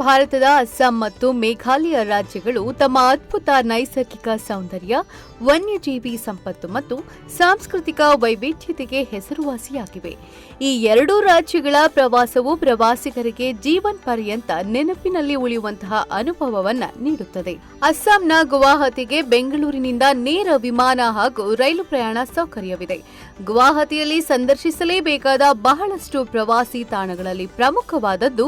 ಭಾರತದ ಅಸ್ಸಾಂ ಮತ್ತು ಮೇಘಾಲಯ ರಾಜ್ಯಗಳು ತಮ್ಮ ಅದ್ಭುತ ನೈಸರ್ಗಿಕ ಸೌಂದರ್ಯ, ವನ್ಯಜೀವಿ ಸಂಪತ್ತು ಮತ್ತು ಸಾಂಸ್ಕೃತಿಕ ವೈವಿಧ್ಯತೆಗೆ ಹೆಸರುವಾಸಿಯಾಗಿವೆ. ಈ ಎರಡೂ ರಾಜ್ಯಗಳ ಪ್ರವಾಸವು ಪ್ರವಾಸಿಗರಿಗೆ ಜೀವನ ಪರ್ಯಂತ ನೆನಪಿನಲ್ಲಿ ಉಳಿಯುವಂತಹ ಅನುಭವವನ್ನ ನೀಡುತ್ತದೆ. ಅಸ್ಸಾಂನ ಗುವಾಹತಿಗೆ ಬೆಂಗಳೂರಿನಿಂದ ನೇರ ವಿಮಾನ ಹಾಗೂ ರೈಲು ಪ್ರಯಾಣ ಸೌಕರ್ಯವಿದೆ. ಗುವಾಹತಿಯಲ್ಲಿ ಸಂದರ್ಶಿಸಲೇಬೇಕಾದ ಬಹಳಷ್ಟು ಪ್ರವಾಸಿ ತಾಣಗಳಲ್ಲಿ ಪ್ರಮುಖವಾದದ್ದು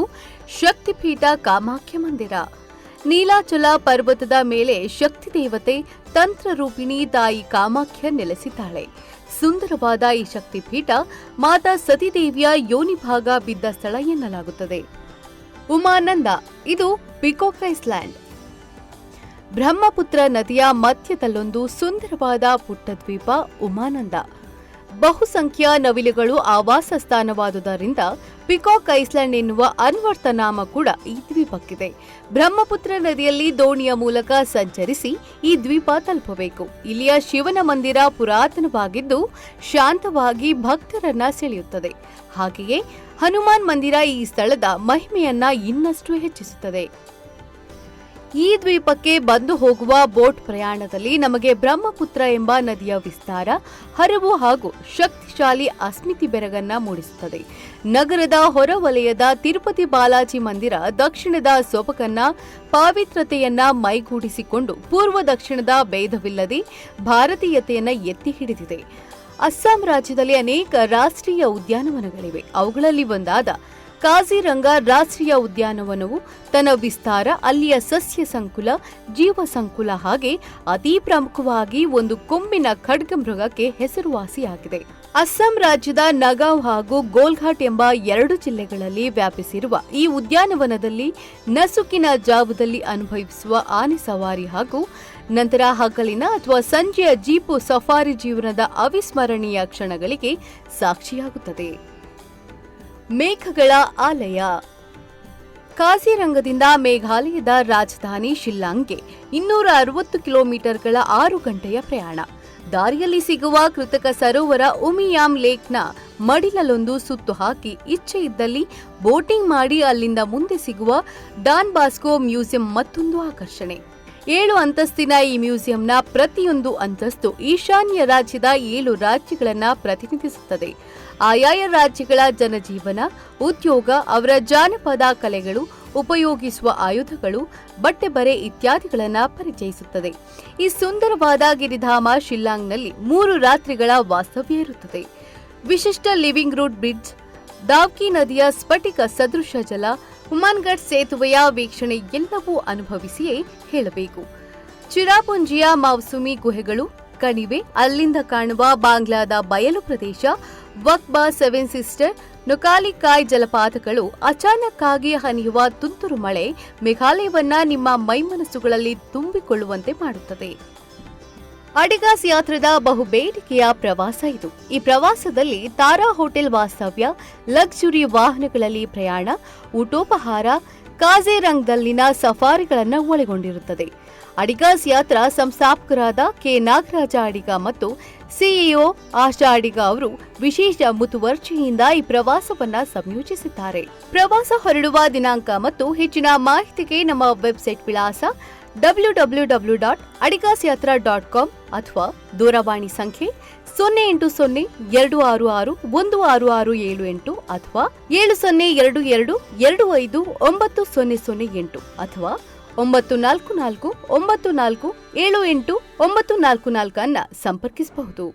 ಶಕ್ತಿಪೀಠ ಕಾಮಾಖ್ಯ ಮಂದಿರ. ನೀಲಾಚಲ ಪರ್ವತದ ಮೇಲೆ ಶಕ್ತಿ ದೇವತೆ ತಂತ್ರರೂಪಿಣಿ ತಾಯಿ ಕಾಮಾಖ್ಯ ನೆಲೆಸಿದ್ದಾಳೆ. ಸುಂದರವಾದ ಈ ಶಕ್ತಿಪೀಠ ಮಾತಾ ಸತಿದೇವಿಯ ಯೋನಿಭಾಗ ಬಿದ್ದ ಸ್ಥಳ ಎನ್ನಲಾಗುತ್ತದೆ. ಉಮಾನಂದ, ಇದು ಪಿಕಾಕ್ ಐಸ್ಲ್ಯಾಂಡ್. ಬ್ರಹ್ಮಪುತ್ರ ನದಿಯ ಮಧ್ಯದಲ್ಲೊಂದು ಸುಂದರವಾದ ಪುಟ್ಟ ದ್ವೀಪ ಉಮಾನಂದ. ಬಹುಸಂಖ್ಯಾ ನವಿಲುಗಳು ಆವಾಸ ಸ್ಥಾನವಾದುದರಿಂದ ಪಿಕಾಕ್ ಐಸ್ಲ್ಯಾಂಡ್ ಎನ್ನುವ ಅನ್ವರ್ಥ ನಾಮ ಕೂಡ ಈ ದ್ವೀಪಕ್ಕಿದೆ. ಬ್ರಹ್ಮಪುತ್ರ ನದಿಯಲ್ಲಿ ದೋಣಿಯ ಮೂಲಕ ಸಂಚರಿಸಿ ಈ ದ್ವೀಪ ತಲುಪಬೇಕು. ಇಲ್ಲಿಯ ಶಿವನ ಮಂದಿರ ಪುರಾತನವಾಗಿದ್ದು ಶಾಂತವಾಗಿ ಭಕ್ತರನ್ನ ಸೆಳೆಯುತ್ತದೆ. ಹಾಗೆಯೇ ಹನುಮಾನ್ ಮಂದಿರ ಈ ಸ್ಥಳದ ಮಹಿಮೆಯನ್ನ ಇನ್ನಷ್ಟು ಹೆಚ್ಚಿಸುತ್ತದೆ. ಈ ದ್ವೀಪಕ್ಕೆ ಬಂದು ಹೋಗುವ ಬೋಟ್ ಪ್ರಯಾಣದಲ್ಲಿ ನಮಗೆ ಬ್ರಹ್ಮಪುತ್ರ ಎಂಬ ನದಿಯ ವಿಸ್ತಾರ, ಹರಿವು ಹಾಗೂ ಶಕ್ತಿಶಾಲಿ ಅಸ್ಮಿತಿ ಬೆರಗನ್ನ ಮೂಡಿಸುತ್ತದೆ. ನಗರದ ಹೊರವಲಯದ ತಿರುಪತಿ ಬಾಲಾಜಿ ಮಂದಿರ ದಕ್ಷಿಣದ ಸೊಬಗನ್ನ, ಪಾವಿತ್ರತೆಯನ್ನ ಮೈಗೂಡಿಸಿಕೊಂಡು ಪೂರ್ವ ದಕ್ಷಿಣದ ಭೇದವಿಲ್ಲದೆ ಭಾರತೀಯತೆಯನ್ನ ಎತ್ತಿ ಹಿಡಿದಿದೆ. ಅಸ್ಸಾಂ ರಾಜ್ಯದಲ್ಲಿ ಅನೇಕ ರಾಷ್ಟ್ರೀಯ ಉದ್ಯಾನವನಗಳಿವೆ. ಅವುಗಳಲ್ಲಿ ಒಂದಾದ ಕಾಜಿರಂಗ ರಾಷ್ಟ್ರೀಯ ಉದ್ಯಾನವನವು ತನ್ನ ವಿಸ್ತಾರ, ಅಲ್ಲಿಯ ಸಸ್ಯ ಸಂಕುಲ, ಜೀವ ಸಂಕುಲ ಹಾಗೆ ಅತಿ ಪ್ರಮುಖವಾಗಿ ಒಂದು ಕೊಂಬಿನ ಖಡ್ಗಮೃಗಕ್ಕೆ ಹೆಸರುವಾಸಿಯಾಗಿದೆ. ಅಸ್ಸಾಂ ರಾಜ್ಯದ ನಗಾಂವ್ ಹಾಗೂ ಗೋಲ್ಘಾಟ್ ಎಂಬ ಎರಡು ಜಿಲ್ಲೆಗಳಲ್ಲಿ ವ್ಯಾಪಿಸಿರುವ ಈ ಉದ್ಯಾನವನದಲ್ಲಿ ನಸುಕಿನ ಜಾವದಲ್ಲಿ ಅನುಭವಿಸುವ ಆನೆ ಸವಾರಿ ಹಾಗೂ ನಂತರ ಹಗಲಿನ ಅಥವಾ ಸಂಜೆಯ ಜೀಪು ಸಫಾರಿ ಜೀವನದ ಅವಿಸ್ಮರಣೀಯ ಕ್ಷಣಗಳಿಗೆ ಸಾಕ್ಷಿಯಾಗುತ್ತದೆ. ಮೇಘಗಳ ಆಲಯ. ಕಾಜಿರಂಗದಿಂದ ಮೇಘಾಲಯದ ರಾಜಧಾನಿ ಶಿಲ್ಲಾಂಗ್ಗೆ 260 ಕಿಲೋಮೀಟರ್ಗಳ 6 ಗಂಟೆಯ ಪ್ರಯಾಣ. ದಾರಿಯಲ್ಲಿ ಸಿಗುವ ಕೃತಕ ಸರೋವರ ಉಮಿಯಾಮ್ ಲೇಕ್ನ ಮಡಿಲಲ್ಲೊಂದು ಸುತ್ತು ಹಾಕಿ ಇಚ್ಛೆ ಇದ್ದಲ್ಲಿ ಬೋಟಿಂಗ್ ಮಾಡಿ ಅಲ್ಲಿಂದ ಮುಂದೆ ಸಿಗುವ ಡಾನ್ ಬಾಸ್ಕೋ ಮ್ಯೂಸಿಯಂ ಮತ್ತೊಂದು ಆಕರ್ಷಣೆ. 7 ಅಂತಸ್ತಿನ ಈ ಮ್ಯೂಸಿಯಂನ ಪ್ರತಿಯೊಂದು ಅಂತಸ್ತು ಈಶಾನ್ಯ ರಾಜ್ಯದ 7 ರಾಜ್ಯಗಳನ್ನು ಪ್ರತಿನಿಧಿಸುತ್ತದೆ. ಆಯಾಯ ರಾಜ್ಯಗಳ ಜನಜೀವನ, ಉದ್ಯೋಗ, ಅವರ ಜಾನಪದ ಕಲೆಗಳು, ಉಪಯೋಗಿಸುವ ಆಯುಧಗಳು, ಬಟ್ಟೆ ಬರೆ ಇತ್ಯಾದಿಗಳನ್ನು ಪರಿಚಯಿಸುತ್ತದೆ. ಈ ಸುಂದರವಾದ ಗಿರಿಧಾಮ ಶಿಲ್ಲಾಂಗ್ನಲ್ಲಿ 3 ರಾತ್ರಿಗಳ ವಾಸ್ತವ್ಯ ಇರುತ್ತದೆ. ವಿಶಿಷ್ಟ ಲಿವಿಂಗ್ ರೂಟ್ ಬ್ರಿಡ್ಜ್, ದಾವ್ಕಿ ನದಿಯ ಸ್ಫಟಿಕ ಸದೃಶ ಜಲ, ಹುಮಾನ್ಗಢ್ ಸೇತುವೆಯ ವೀಕ್ಷಣೆ ಎಲ್ಲವೂ ಅನುಭವಿಸಿಯೇ ಹೇಳಬೇಕು. ಚಿರಾಪುಂಜಿಯ ಮೌಸುಮಿ ಗುಹೆಗಳು, ಕಣಿವೆ, ಅಲ್ಲಿಂದ ಕಾಣುವ ಬಾಂಗ್ಲಾದ ಬಯಲು ಪ್ರದೇಶ, ವಕ್ಬಾ, 7 ಸಿಸ್ಟರ್, ನೊಕಾಲಿಕಾಯ್ ಜಲಪಾತಗಳು, ಅಚಾನಕ್ ಆಗಿ ಹನಿಯುವ ತುಂತುರು ಮಳೆ ಮೇಘಾಲಯವನ್ನ ನಿಮ್ಮ ಮೈಮನಸ್ಸುಗಳಲ್ಲಿ ತುಂಬಿಕೊಳ್ಳುವಂತೆ ಮಾಡುತ್ತದೆ. ಅಡಿಗಾಸ್ ಯಾತ್ರದ ಬಹುಬೇಡಿಕೆಯ ಪ್ರವಾಸ ಇದು. ಈ ಪ್ರವಾಸದಲ್ಲಿ ತಾರಾ ಹೋಟೆಲ್ ವಾಸ್ತವ್ಯ, ಲಕ್ಸುರಿ ವಾಹನಗಳಲ್ಲಿ ಪ್ರಯಾಣ, ಊಟೋಪಹಾರ, ಕಾಜಿರಂಗದಲ್ಲಿನ ಸಫಾರಿಗಳನ್ನು ಒಳಗೊಂಡಿರುತ್ತದೆ. ಅಡಿಗಾಸ್ ಯಾತ್ರಾ ಸಂಸ್ಥಾಪಕರಾದ ಕೆ ನಾಗರಾಜ ಅಡಿಗ ಮತ್ತು ಸಿಇಒ ಆಶಾ ಅಡಿಗ ಅವರು ವಿಶೇಷ ಮುತುವರ್ಜಿಯಿಂದ ಈ ಪ್ರವಾಸವನ್ನ ಸಂಯೋಜಿಸಿದ್ದಾರೆ. ಪ್ರವಾಸ ಹೊರಡುವ ದಿನಾಂಕ ಮತ್ತು ಹೆಚ್ಚಿನ ಮಾಹಿತಿಗೆ ನಮ್ಮ ವೆಬ್ಸೈಟ್ ವಿಳಾಸ www.adigasyatra.com ಅಥವಾ ದೂರವಾಣಿ ಸಂಖ್ಯೆ 080-266-16678 ಅಥವಾ 7022259008 ಅಥವಾ 944-9478-944 ಅನ್ನು ಸಂಪರ್ಕಿಸಬಹುದು.